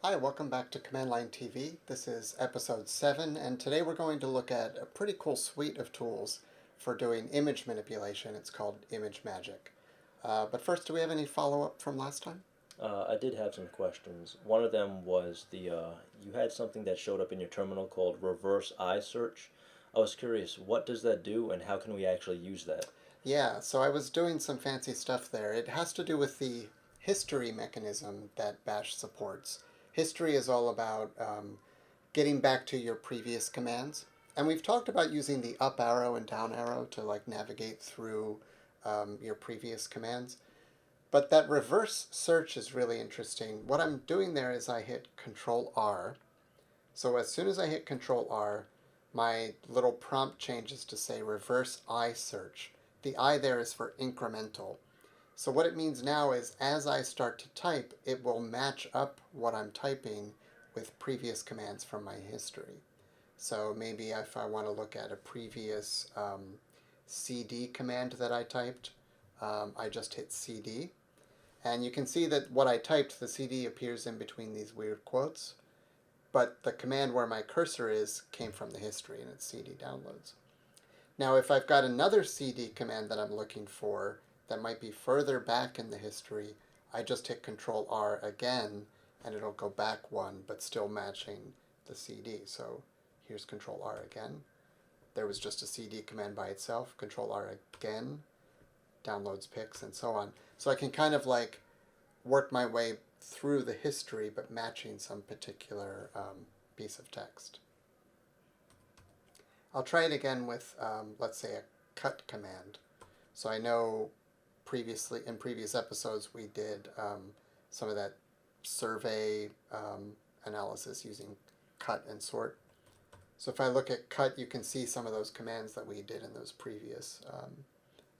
Hi, welcome back to Command Line TV. This is episode 7, and today we're going to look at a pretty cool suite of tools for doing image manipulation. It's called ImageMagick. But first, do we have any follow-up from last time? I did have some questions. One of them was you had something that showed up in your terminal called reverse I search. I was curious, what does that do and how can we actually use that? Yeah, so I was doing some fancy stuff there. It has to do with the history mechanism that Bash supports. History is all about getting back to your previous commands. And we've talked about using the up arrow and down arrow to navigate through your previous commands. But that reverse search is really interesting. What I'm doing there is I hit Control R. So as soon as I hit Control R, my little prompt changes to say reverse I search. The I there is for incremental. So what it means now is as I start to type, it will match up what I'm typing with previous commands from my history. So maybe if I want to look at a previous CD command that I typed, I just hit CD. And you can see that what I typed, the CD appears in between these weird quotes. But the command where my cursor is came from the history, and it's CD downloads. Now, if I've got another CD command that I'm looking for that might be further back in the history, I just hit Control R again, and it'll go back one, but still matching the CD. So here's Control R again. There was just a CD command by itself. Control R again, downloads pics, and so on. So I can kind of work my way through the history, but matching some particular piece of text. I'll try it again with, let's say, a cut command. So I know in previous episodes we did some of that survey analysis using cut and sort. So if I look at cut, you can see some of those commands that we did in those previous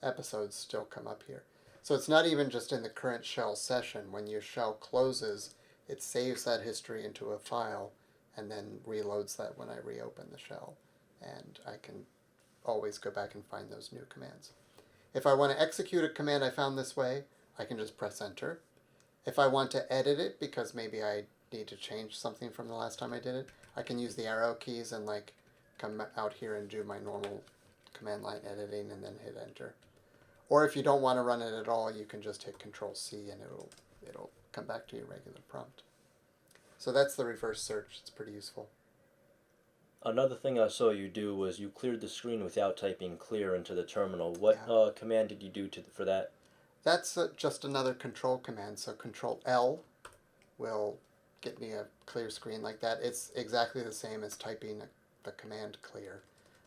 episodes still come up here. So it's not even just in the current shell session. When your shell closes, it saves that history into a file and then reloads that when I reopen the shell. And I can always go back and find those new commands. If I want to execute a command I found this way, I can just press enter. If I want to edit it, because maybe I need to change something from the last time I did it, I can use the arrow keys and come out here and do my normal command line editing and then hit enter. Or if you don't want to run it at all, you can just hit Control C and it'll come back to your regular prompt. So that's the reverse search. It's pretty useful. Another thing I saw you do was you cleared the screen without typing clear into the terminal. What command did you do for that? That's just another control command. So Control L will get me a clear screen like that. It's exactly the same as typing the command clear.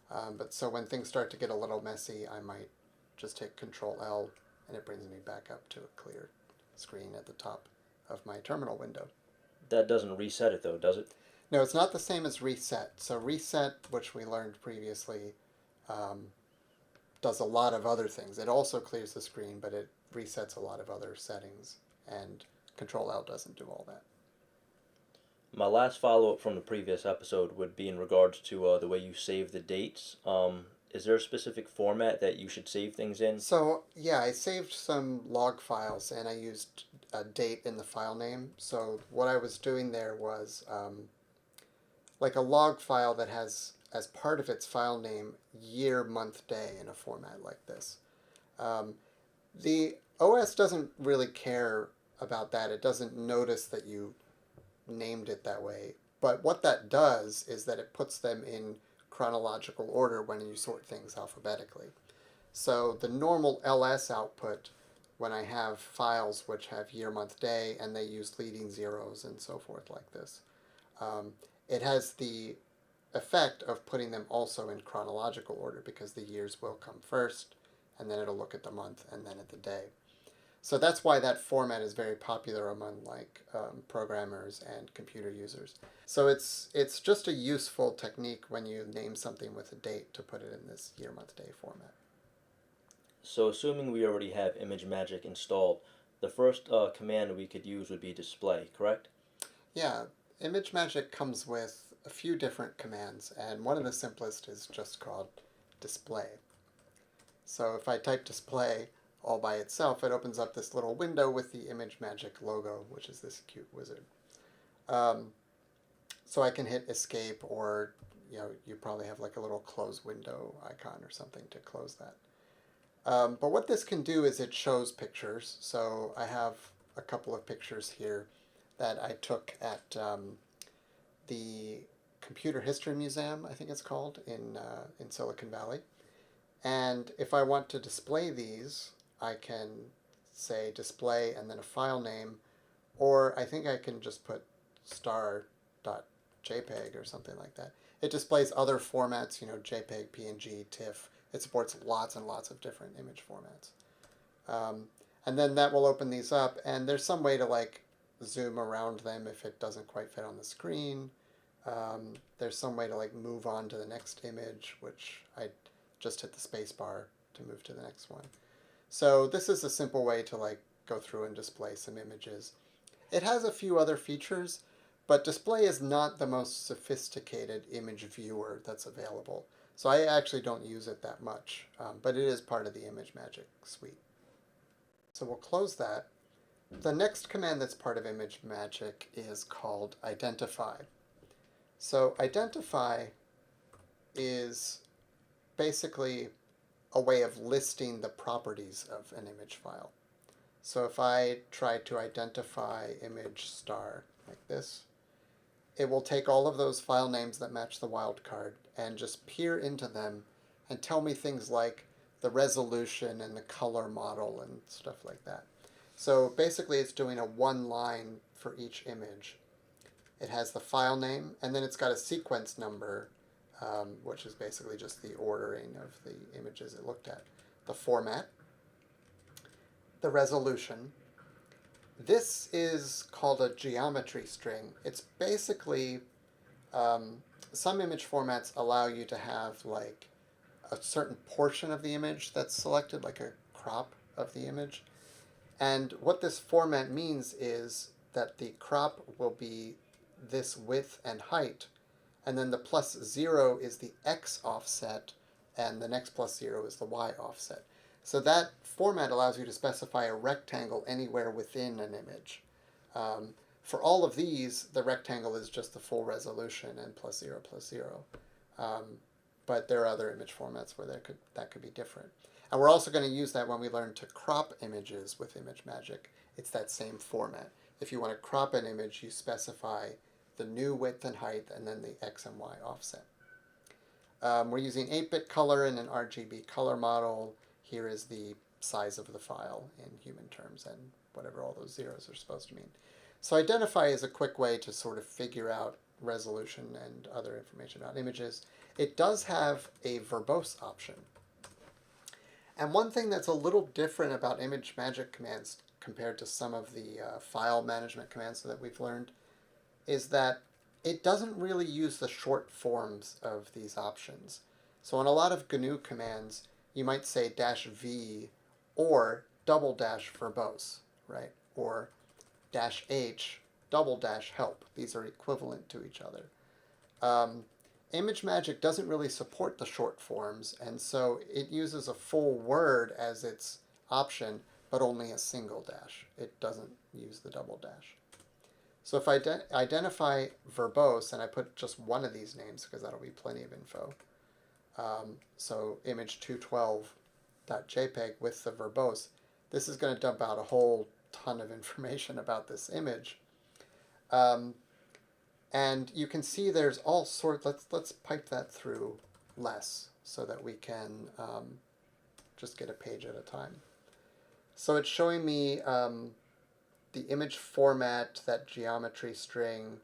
But so when things start to get a little messy, I might just hit Control L and it brings me back up to a clear screen at the top of my terminal window. That doesn't reset it though, does it? No, it's not the same as reset. So reset, which we learned previously, does a lot of other things. It also clears the screen, but it resets a lot of other settings, and Control L doesn't do all that. My last follow-up from the previous episode would be in regards to the way you save the dates. Is there a specific format that you should save things in? So yeah, I saved some log files and I used a date in the file name. So what I was doing there was like a log file that has as part of its file name year, month, day in a format like this. The OS doesn't really care about that. It doesn't notice that you named it that way. But what that does is that it puts them in chronological order when you sort things alphabetically. So the normal ls output, when I have files which have year, month, day, and they use leading zeros and so forth like this, it has the effect of putting them also in chronological order because the years will come first, and then it'll look at the month and then at the day. So that's why that format is very popular among programmers and computer users. So it's just a useful technique when you name something with a date to put it in this year, month, day format. So assuming we already have ImageMagick installed, the first command we could use would be display, correct? Yeah, ImageMagick comes with a few different commands, and one of the simplest is just called display. So if I type display all by itself, it opens up this little window with the ImageMagick logo, which is this cute wizard. Um, so I can hit escape, or you probably have like a little close window icon or something to close that. But what this can do is it shows pictures. So I have a couple of pictures here that I took at the Computer History Museum, I think it's called, in Silicon Valley. And if I want to display these, I can say display and then a file name, or I think I can just put star.jpg or something like that. It displays other formats, JPEG, PNG, TIFF. It supports lots and lots of different image formats. And then that will open these up, and there's some way to like zoom around them if it doesn't quite fit on the screen. There's some way to like move on to the next image, which I just hit the space bar to move to the next one. So this is a simple way to like go through and display some images. It has a few other features, but display is not the most sophisticated image viewer that's available. So I actually don't use it that much, but it is part of the ImageMagick suite. So we'll close that. The next command that's part of ImageMagick is called identify. So identify is basically a way of listing the properties of an image file. So if I try to identify image star like this, it will take all of those file names that match the wildcard and just peer into them and tell me things like the resolution and the color model and stuff like that. So basically it's doing a one line for each image. It has the file name, and then it's got a sequence number, which is basically just the ordering of the images it looked at. The format, the resolution. This is called a geometry string. It's basically, some image formats allow you to have like a certain portion of the image that's selected, like a crop of the image. And what this format means is that the crop will be this width and height, and then the +0 is the x offset, and the next +0 is the y offset. So that format allows you to specify a rectangle anywhere within an image. For all of these, the rectangle is just the full resolution and +0, +0. But there are other image formats where that could be different. And we're also going to use that when we learn to crop images with ImageMagick. It's that same format. If you want to crop an image, you specify the new width and height, and then the X and Y offset. We're using 8-bit color and an RGB color model. Here is the size of the file in human terms and whatever all those zeros are supposed to mean. So identify is a quick way to sort of figure out resolution and other information about images. It does have a verbose option. And one thing that's a little different about ImageMagick commands compared to some of the file management commands that we've learned is that it doesn't really use the short forms of these options. So in a lot of GNU commands, you might say -v or ~verbose, right? Or -h ~help. These are equivalent to each other. ImageMagick doesn't really support the short forms, and so it uses a full word as its option, but only a single dash. It doesn't use the double dash. So if I identify verbose, and I put just one of these names because that'll be plenty of info. So image212.jpg with the verbose, this is going to dump out a whole ton of information about this image. And you can see there's all sorts. Let's pipe that through less so that we can just get a page at a time. So it's showing me the image format, that geometry string.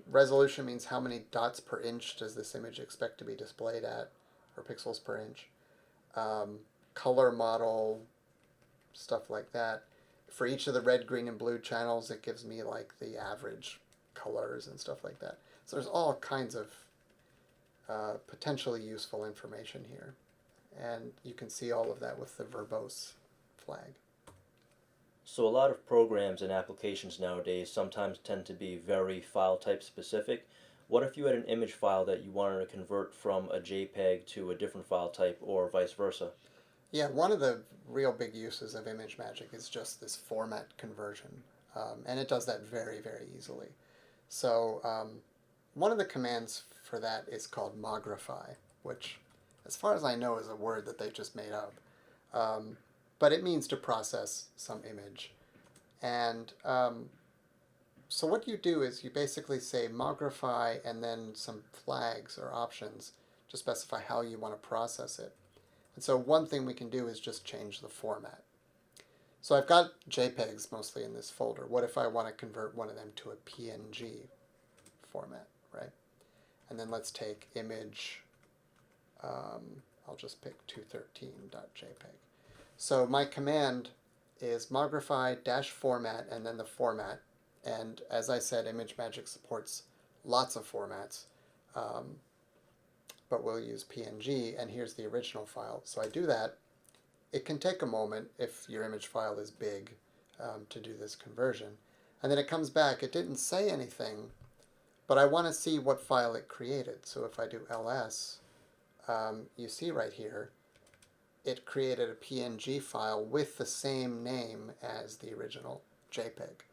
Resolution means how many dots per inch does this image expect to be displayed at, or pixels per inch. Color model, stuff like that. For each of the red, green, and blue channels, it gives me like the average colors and stuff like that. So there's all kinds of potentially useful information here. And you can see all of that with the verbose flag. So a lot of programs and applications nowadays sometimes tend to be very file type specific. What if you had an image file that you wanted to convert from a JPEG to a different file type, or vice versa? Yeah, one of the real big uses of ImageMagick is just this format conversion. And it does that very, very easily. So one of the commands for that is called mogrify, which, as far as I know, is a word that they just made up. But it means to process some image. And so what you do is you basically say mogrify and then some flags or options to specify how you want to process it. And so one thing we can do is just change the format. So I've got JPEGs mostly in this folder. What if I want to convert one of them to a PNG format, right? And then let's take image, I'll just pick 213.jpg. So my command is mogrify -format and then the format. And as I said, ImageMagick supports lots of formats, but we'll use PNG, and here's the original file. So I do that. It can take a moment if your image file is big to do this conversion. And then it comes back. It didn't say anything, but I want to see what file it created. So if I do ls, you see right here, it created a PNG file with the same name as the original JPEG.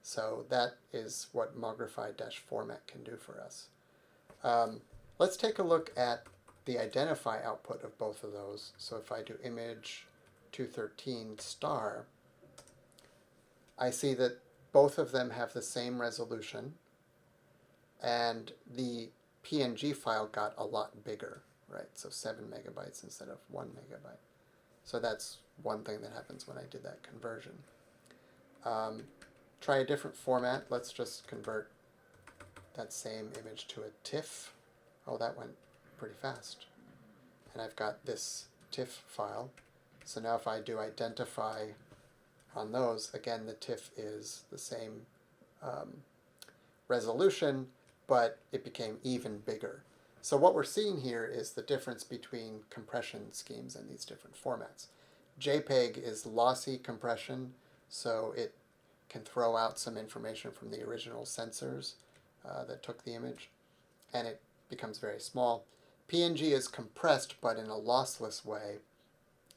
So that is what mogrify -format can do for us. Let's take a look at the identify output of both of those. So if I do image 213 star, I see that both of them have the same resolution, and the PNG file got a lot bigger, right? So 7 megabytes instead of 1 megabyte. So that's one thing that happens when I did that conversion. Try a different format. Let's just convert that same image to a TIFF. Oh, that went pretty fast. And I've got this TIFF file. So now if I do identify on those, again, the TIFF is the same resolution, but it became even bigger. So what we're seeing here is the difference between compression schemes in these different formats. JPEG is lossy compression, so it can throw out some information from the original sensors that took the image, and it becomes very small. PNG is compressed, but in a lossless way.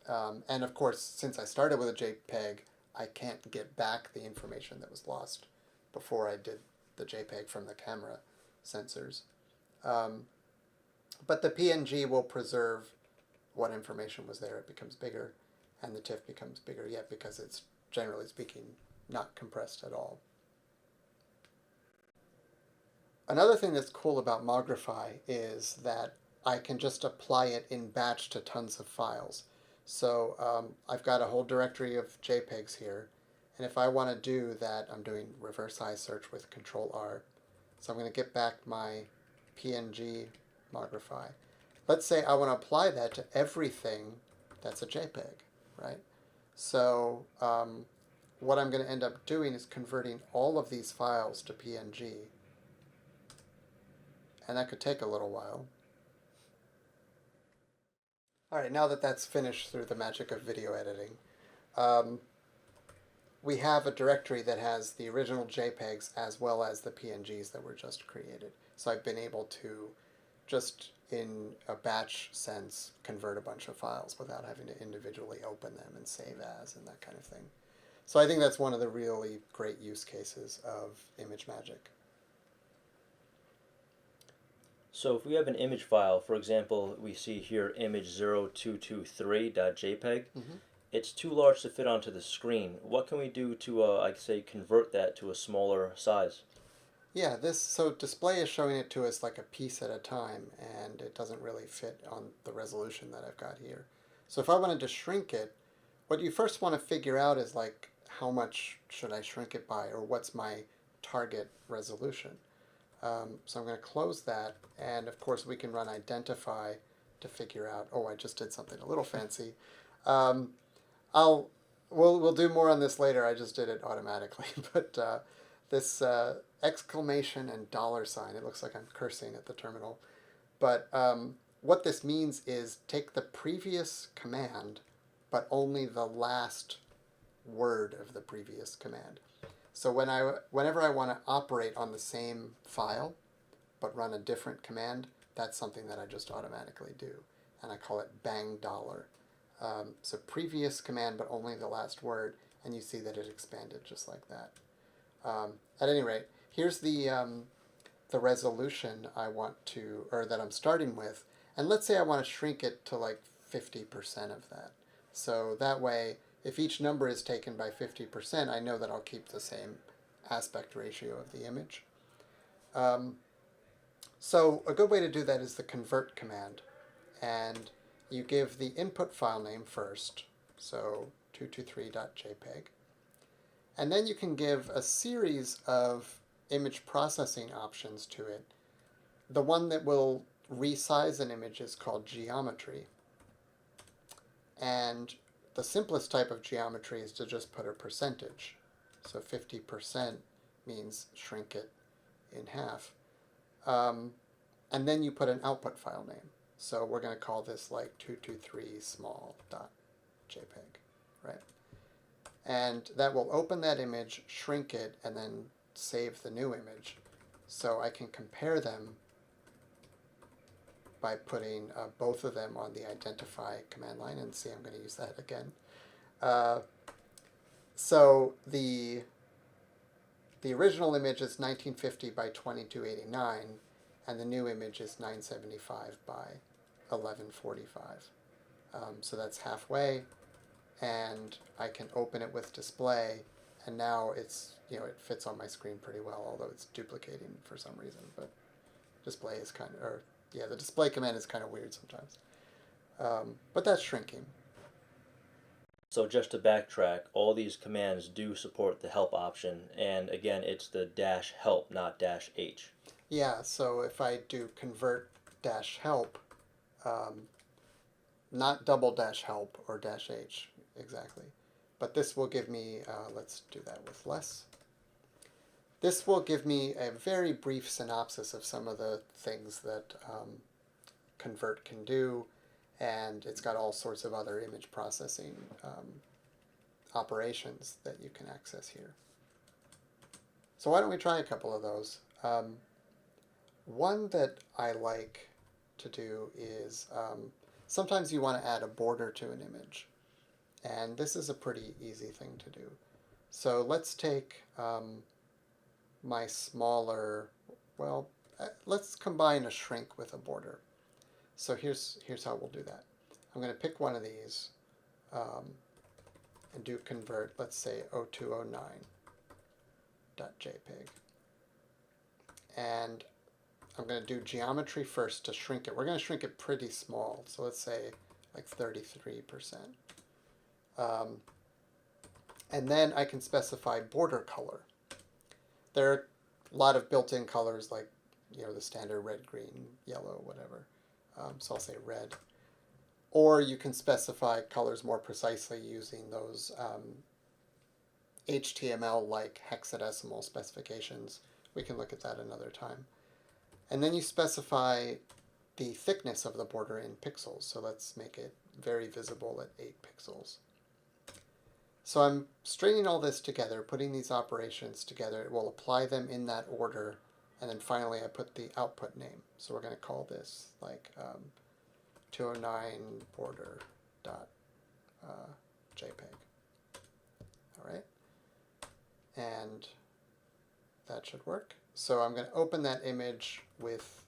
And of course, since I started with a JPEG, I can't get back the information that was lost before I did the JPEG from the camera sensors. But the PNG will preserve what information was there. It becomes bigger, and the TIFF becomes bigger yet because it's, generally speaking, not compressed at all. Another thing that's cool about mogrify is that I can just apply it in batch to tons of files. So I've got a whole directory of JPEGs here, and if I want to do that, I'm doing reverse I search with Control-R. So I'm going to get back my PNG mogrify. Let's say I want to apply that to everything that's a JPEG, right? So what I'm going to end up doing is converting all of these files to PNG. And that could take a little while. All right, now that that's finished through the magic of video editing, we have a directory that has the original JPEGs as well as the PNGs that were just created. So I've been able to just in a batch sense convert a bunch of files without having to individually open them and save as and that kind of thing. So I think that's one of the really great use cases of ImageMagick. So if we have an image file, for example, we see here image0223.jpg, it's too large to fit onto the screen. What can we do to, I'd say, convert that to a smaller size? Yeah, so display is showing it to us like a piece at a time, and it doesn't really fit on the resolution that I've got here. So if I wanted to shrink it, what you first want to figure out is like how much should I shrink it by, or what's my target resolution. So I'm going to close that, and of course we can run identify to figure out, oh, I just did something a little fancy. We'll do more on this later. I just did it automatically, but this exclamation and $sign, it looks like I'm cursing at the terminal, but what this means is take the previous command, but only the last word of the previous command. So whenever I want to operate on the same file, but run a different command, that's something that I just automatically do. And I call it bang $. So previous command, but only the last word, and you see that it expanded just like that. At any rate, here's the resolution I want to, or that I'm starting with, and let's say I want to shrink it to like 50% of that. So that way, if each number is taken by 50%, I know that I'll keep the same aspect ratio of the image. So a good way to do that is the convert command. And you give the input file name first, so 223.jpg. And then you can give a series of image processing options to it. The one that will resize an image is called geometry. And the simplest type of geometry is to just put a percentage. So 50% means shrink it in half. And then you put an output file name. So we're going to call this like 223 small.jpg, right? And that will open that image, shrink it, and then save the new image. So I can compare them by putting both of them on the identify command line. And see, I'm going to use that again. So the original image is 1950 by 2289, and the new image is 975 by 1145. So that's halfway, and I can open it with display, and now it's, it fits on my screen pretty well, although it's duplicating for some reason. But display is kind of, the display command is kind of weird sometimes. But that's shrinking. So just to backtrack, all these commands do support the help option, and again, it's the -help, not -h. Yeah, so if I do convert -help, not double -help or -h exactly, but this will give me, let's do that with less. This will give me a very brief synopsis of some of the things that convert can do, and it's got all sorts of other image processing operations that you can access here. So why don't we try a couple of those? One that I like to do is sometimes you want to add a border to an image, and this is a pretty easy thing to do. So let's take my smaller, let's combine a shrink with a border. So here's how we'll do that. I'm going to pick one of these and do convert, let's say 0209.jpg. And I'm going to do geometry first to shrink it. We're going to shrink it pretty small, so let's say like 33%. And then I can specify border color. There are a lot of built-in colors like, the standard red, green, yellow, whatever. So I'll say red. Or you can specify colors more precisely using those HTML-like hexadecimal specifications. We can look at that another time. And then you specify the thickness of the border in pixels. So let's make it very visible at 8 pixels. So I'm stringing all this together, putting these operations together. It will apply them in that order. And then finally I put the output name. So we're going to call this like 209 border.jpg. All right. And that should work. So I'm going to open that image with,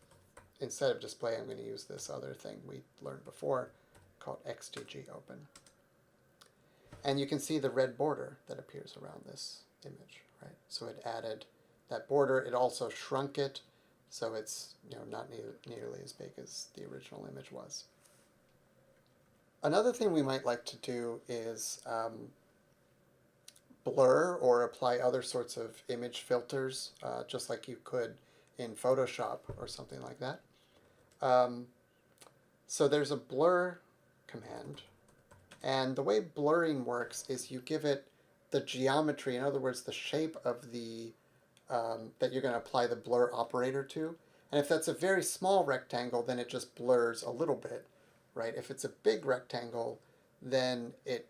instead of display, I'm going to use this other thing we learned before called XDG open. And you can see the red border that appears around this image, right? So it added that border. It also shrunk it, so it's not nearly as big as the original image was. Another thing we might like to do is blur or apply other sorts of image filters, just like you could in Photoshop or something like that. So there's a blur command, and the way blurring works is you give it the geometry, in other words, the shape of the that you're going to apply the blur operator to. And if that's a very small rectangle, then it just blurs a little bit, right? If it's a big rectangle, then it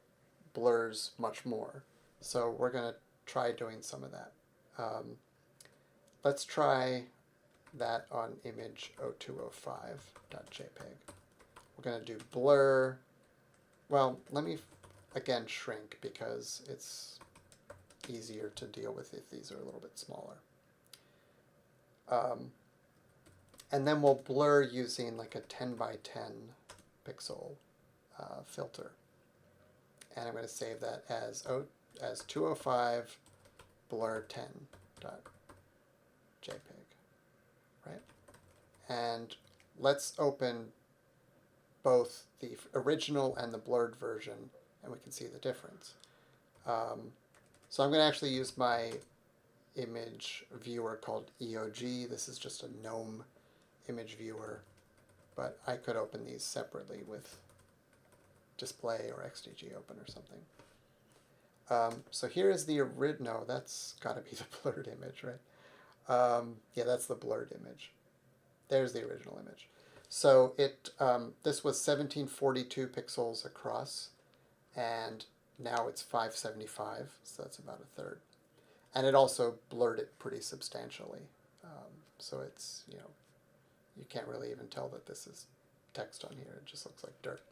blurs much more. So we're going to try doing some of that. Let's try that on image 0205.jpg. We're going to do blur. Well, let me again shrink because it's easier to deal with if these are a little bit smaller. And then we'll blur using like a 10 by 10 pixel filter. And I'm going to save that as 205 blur 10.jpg, right? And let's open both the original and the blurred version, and we can see the difference. So I'm going to actually use my image viewer called EOG. This is just a GNOME image viewer, but I could open these separately with display or XDG open or something. So here is the original. No, that's got to be the blurred image, right? Yeah, that's the blurred image. There's the original image. So this was 1742 pixels across, and now it's 575, so that's about a third. And it also blurred it pretty substantially. So it's, you can't really even tell that this is text on here. It just looks like dirt.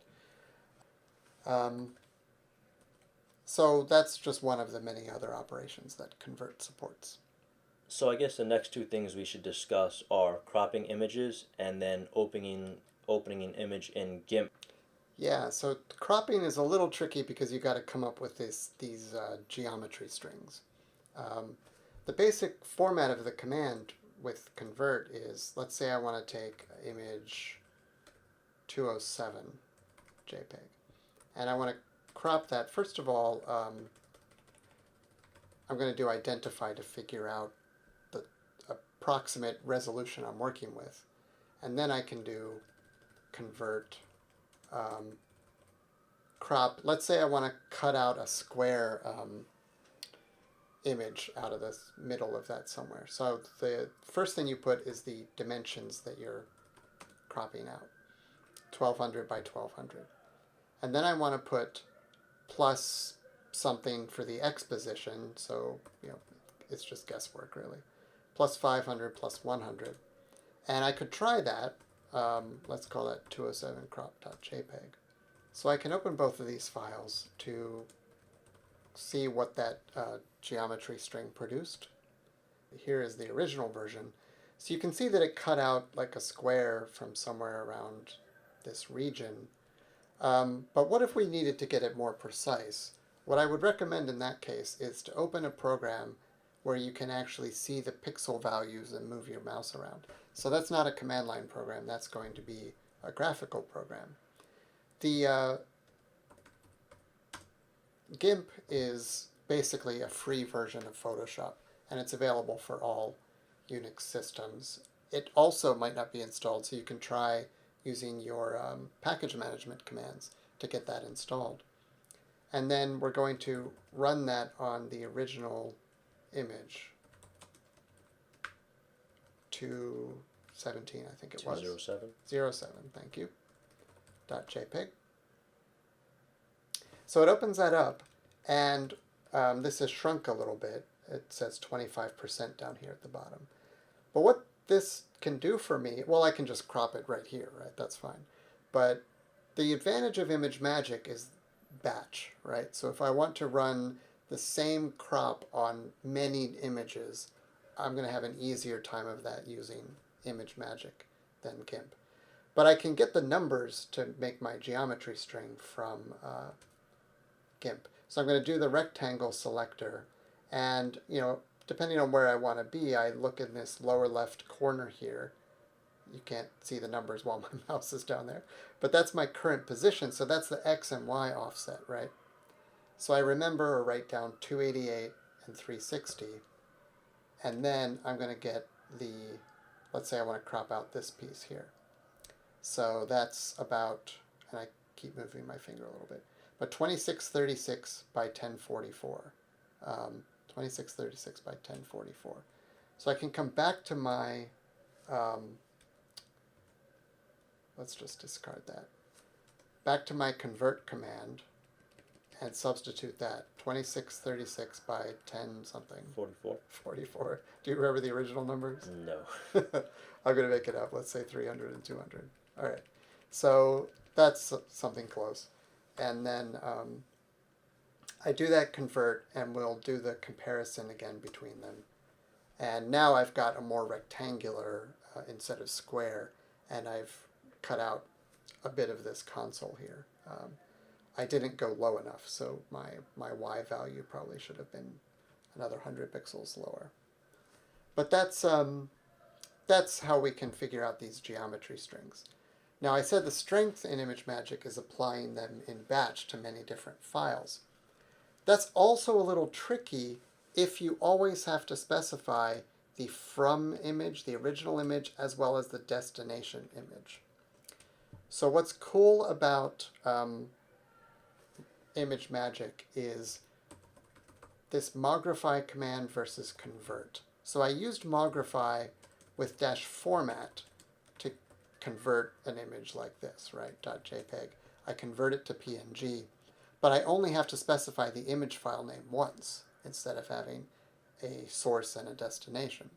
So that's just one of the many other operations that Convert supports. So I guess the next two things we should discuss are cropping images and then opening an image in GIMP. Yeah, so cropping is a little tricky because you got to come up with these geometry strings. The basic format of the command with convert is, let's say I want to take image 207 JPEG, and I want to crop that. First of all, I'm going to do identify to figure out the approximate resolution I'm working with, and then I can do convert crop. Let's say I want to cut out a square image out of the middle of that somewhere. So the first thing you put is the dimensions that you're cropping out, 1200 by 1200. And then I want to put plus something for the X position, so it's just guesswork really. Plus 500, plus 100. And I could try that. Let's call that 207 crop.jpg. So I can open both of these files to see what that geometry string produced. Here is the original version. So you can see that it cut out like a square from somewhere around this region. But what if we needed to get it more precise? What I would recommend in that case is to open a program where you can actually see the pixel values and move your mouse around. So that's not a command line program, that's going to be a graphical program. The GIMP is basically a free version of Photoshop, and it's available for all Unix systems. It also might not be installed, so you can try using your package management commands to get that installed. And then we're going to run that on the original image, 217, I think it was. 207? 07, thank you. .jpg. So it opens that up, and this is shrunk a little bit. It says 25% down here at the bottom. But what this can do for me, well, I can just crop it right here, right? That's fine. But the advantage of ImageMagick is batch, right? So if I want to run the same crop on many images, I'm going to have an easier time of that using ImageMagick than GIMP. But I can get the numbers to make my geometry string from GIMP. So I'm going to do the rectangle selector, and depending on where I want to be, I look in this lower left corner here. You can't see the numbers while my mouse is down there, but that's my current position, so that's the X and Y offset, right? So I remember or write down 288 and 360, and then I'm going to get let's say I want to crop out this piece here. So that's about, and I keep moving my finger a little bit, but 2636 by 1044. 2636 by 1044. So I can come back to my, let's just discard that, back to my convert command and substitute that, 2636 by 10 something. 44. 44. Do you remember the original numbers? No. I'm going to make it up. Let's say 300 and 200. All right. So that's something close. And then I do that convert, and we'll do the comparison again between them. And now I've got a more rectangular instead of square, and I've cut out a bit of this console here. I didn't go low enough, so my Y value probably should have been another 100 pixels lower. But that's how we can figure out these geometry strings. Now I said the strength in ImageMagick is applying them in batch to many different files. That's also a little tricky if you always have to specify the from image, the original image, as well as the destination image. So what's cool about ImageMagick is this mogrify command versus convert. So I used mogrify with -format to convert an image like this, right, .jpeg. I convert it to PNG, but I only have to specify the image file name once instead of having a source and a destination.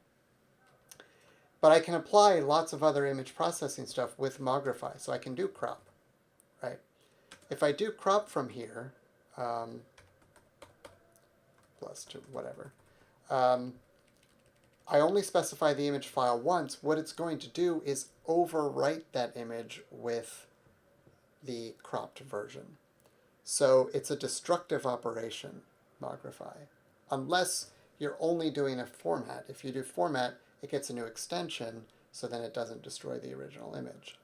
But I can apply lots of other image processing stuff with mogrify, so I can do crop, right? If I do crop from here, plus to whatever, I only specify the image file once. What it's going to do is overwrite that image with the cropped version. So it's a destructive operation, mogrify, unless you're only doing a format. If you do format, it gets a new extension, so then it doesn't destroy the original image.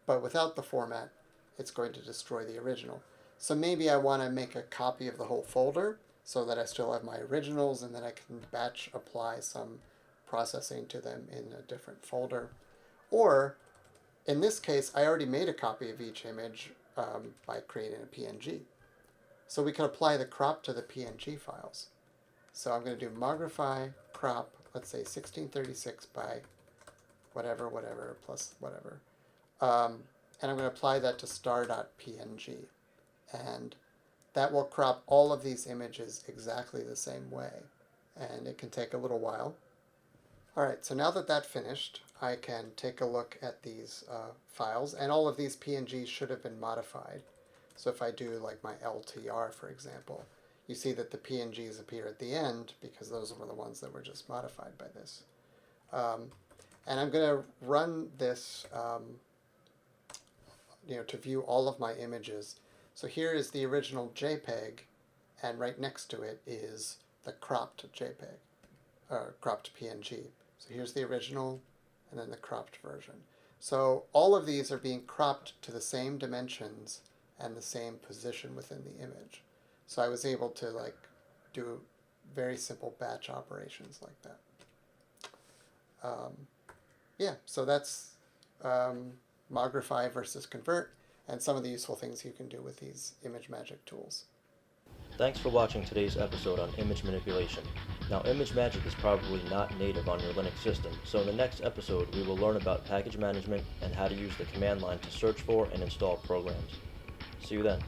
But without the format, it's going to destroy the original. So maybe I want to make a copy of the whole folder so that I still have my originals, and then I can batch apply some processing to them in a different folder. Or, in this case, I already made a copy of each image by creating a PNG. So we can apply the crop to the PNG files. So I'm going to do mogrify crop, let's say 1636 by whatever, whatever, plus whatever. And I'm going to apply that to star.png. And that will crop all of these images exactly the same way. And it can take a little while. All right, so now that that's finished, I can take a look at these files, and all of these PNGs should have been modified. So if I do like my LTR, for example, you see that the PNGs appear at the end because those were the ones that were just modified by this. And I'm going to run this to view all of my images. So here is the original JPEG, and right next to it is the cropped JPEG, or cropped PNG. So here's the original, and then the cropped version. So all of these are being cropped to the same dimensions and the same position within the image. So I was able to do very simple batch operations like that. Yeah, so that's mogrify versus convert, and some of the useful things you can do with these ImageMagick tools. Thanks for watching today's episode on image manipulation. Now, ImageMagick is probably not native on your Linux system, so in the next episode we will learn about package management and how to use the command line to search for and install programs. See you then.